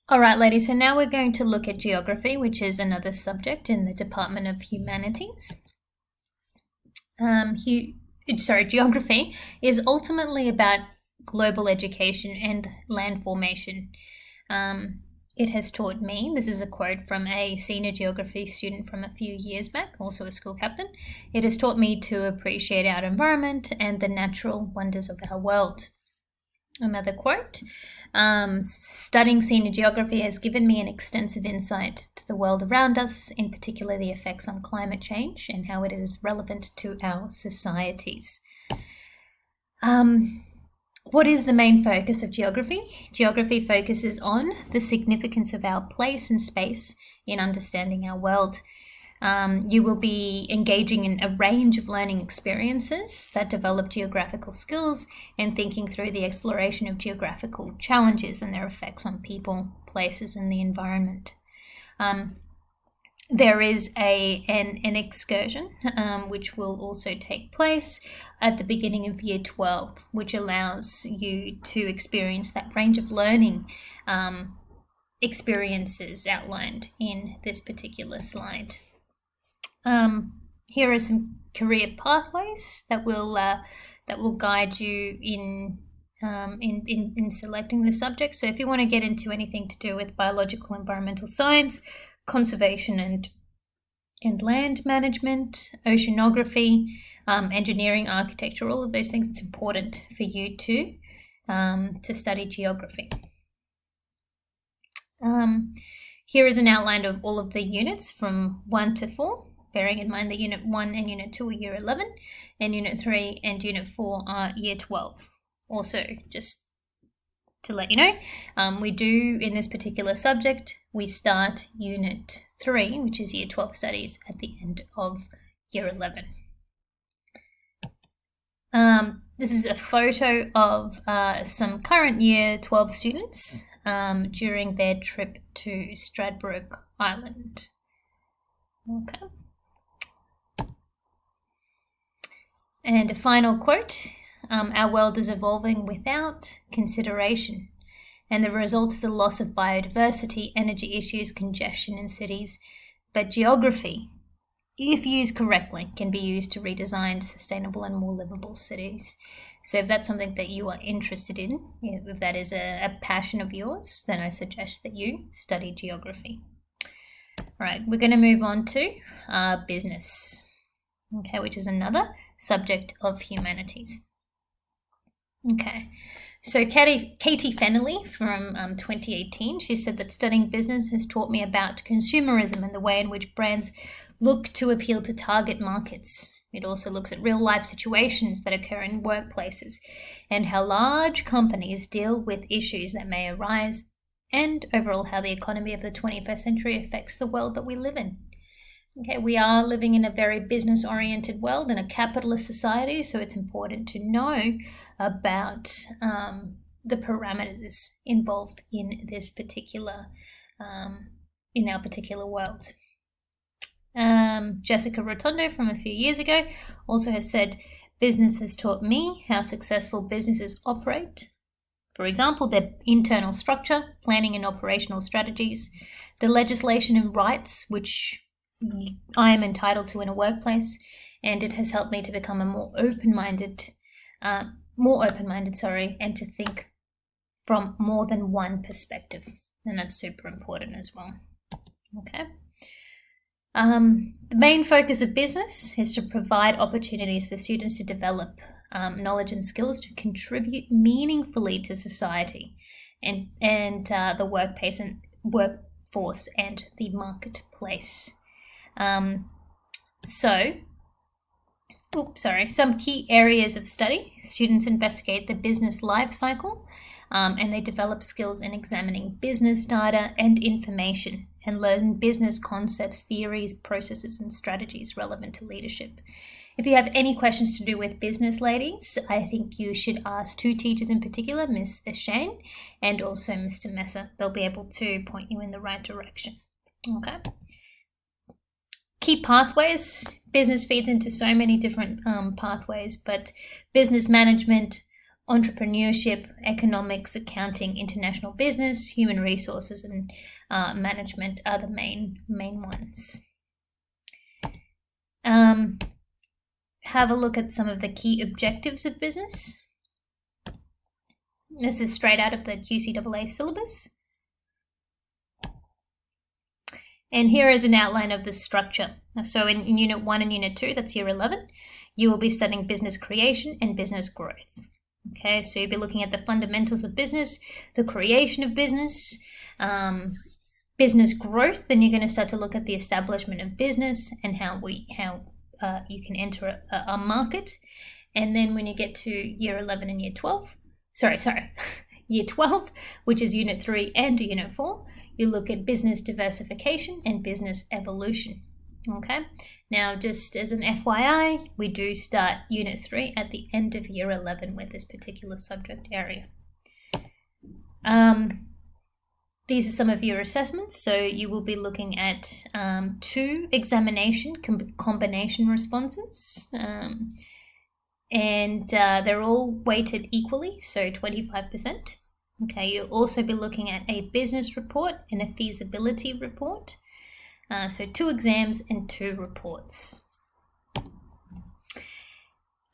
All right, ladies, so now we're going to look at geography, which is another subject in the Department of Humanities. Geography is ultimately about global education and land formation. It has taught me, this is a quote from a senior geography student from a few years back, also a school captain, it has taught me to appreciate our environment and the natural wonders of our world. Another quote, studying senior geography has given me an extensive insight to the world around us, in particular the effects on climate change and how it is relevant to our societies. What is the main focus of geography? Geography focuses on the significance of our place and space in understanding our world. You will be engaging in a range of learning experiences that develop geographical skills and thinking through the exploration of geographical challenges and their effects on people, places, and the environment. There is an excursion which will also take place at the beginning of year 12, which allows you to experience that range of learning experiences outlined in this particular slide. Here are some career pathways that will guide you in selecting the subject. So if you want to get into anything to do with biological environmental science, conservation and land management, oceanography, engineering, architecture, all of those things, it's important for you to study geography. Here is an outline of all of the units from 1 to 4. Bearing in mind that Unit 1 and Unit 2 are Year 11, and Unit 3 and Unit 4 are Year 12. Also, just to let you know, we do, in this particular subject, we start Unit 3, which is Year 12 studies, at the end of Year 11. This is a photo of some current Year 12 students during their trip to Stradbroke Island. Okay. And a final quote, our world is evolving without consideration, and the result is a loss of biodiversity, energy issues, congestion in cities. But geography, if used correctly, can be used to redesign sustainable and more livable cities. So if that's something that you are interested in, if that is a passion of yours, then I suggest that you study geography. All right, we're going to move on to business, okay, which is another subject of humanities. Okay, so Katie Fennelly from 2018, she said that studying business has taught me about consumerism and the way in which brands look to appeal to target markets. It also looks at real-life situations that occur in workplaces and how large companies deal with issues that may arise, and overall how the economy of the 21st century affects the world that we live in. Okay, we are living in a very business-oriented world in a capitalist society, so it's important to know about the parameters involved in this particular, in our particular world. Jessica Rotondo from a few years ago also has said, business has taught me how successful businesses operate. For example, their internal structure, planning and operational strategies, the legislation and rights which I am entitled to in a workplace, and it has helped me to become a more open-minded, and to think from more than one perspective, and that's super important as well. Okay. The main focus of business is to provide opportunities for students to develop knowledge and skills to contribute meaningfully to society and the workforce and the marketplace. Some key areas of study. Students investigate the business life cycle and they develop skills in examining business data and information and learn business concepts, theories, processes, and strategies relevant to leadership. If you have any questions to do with business, ladies, I think you should ask two teachers in particular, Miss Shane and also Mr. Messer. They'll be able to point you in the right direction. Okay. Key pathways. Business feeds into so many different pathways, but business management, entrepreneurship, economics, accounting, international business, human resources, and management are the main ones. Have a look at some of the key objectives of business. This is straight out of the QCAA syllabus. And here is an outline of the structure. So in Unit 1 and Unit 2, that's Year 11, you will be studying business creation and business growth. Okay, so you'll be looking at the fundamentals of business, the creation of business, business growth. Then you're going to start to look at the establishment of business and how you can enter a market. And then when you get to Year 11 and Year 12, Year 12, which is Unit 3 and Unit 4, you look at business diversification and business evolution. Okay, now just as an FYI, we do start Unit 3 at the end of Year 11 with this particular subject area. These are some of your assessments. So you will be looking at 2 examination combination responses. And they're all weighted equally, so 25%. Okay, you'll also be looking at a business report and a feasibility report. So 2 exams and 2 reports.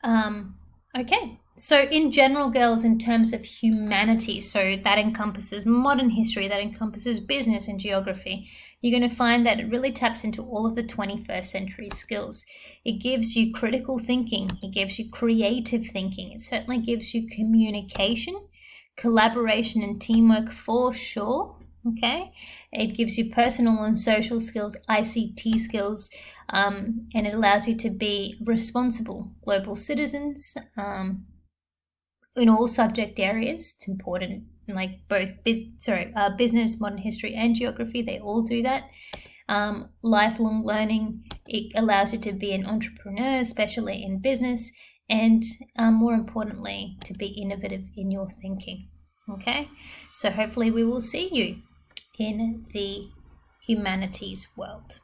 Okay, so in general, girls, in terms of humanities, so that encompasses modern history, that encompasses business and geography, you're going to find that it really taps into all of the 21st century skills. It gives you critical thinking, it gives you creative thinking, it certainly gives you communication, collaboration and teamwork for sure. Okay, it gives you personal and social skills, ICT skills, and it allows you to be responsible global citizens in all subject areas. It's important, like both business, modern history, and geography. They all do that. Lifelong learning. It allows you to be an entrepreneur, especially in business, and more importantly, to be innovative in your thinking. Okay, so hopefully we will see you in the humanities world.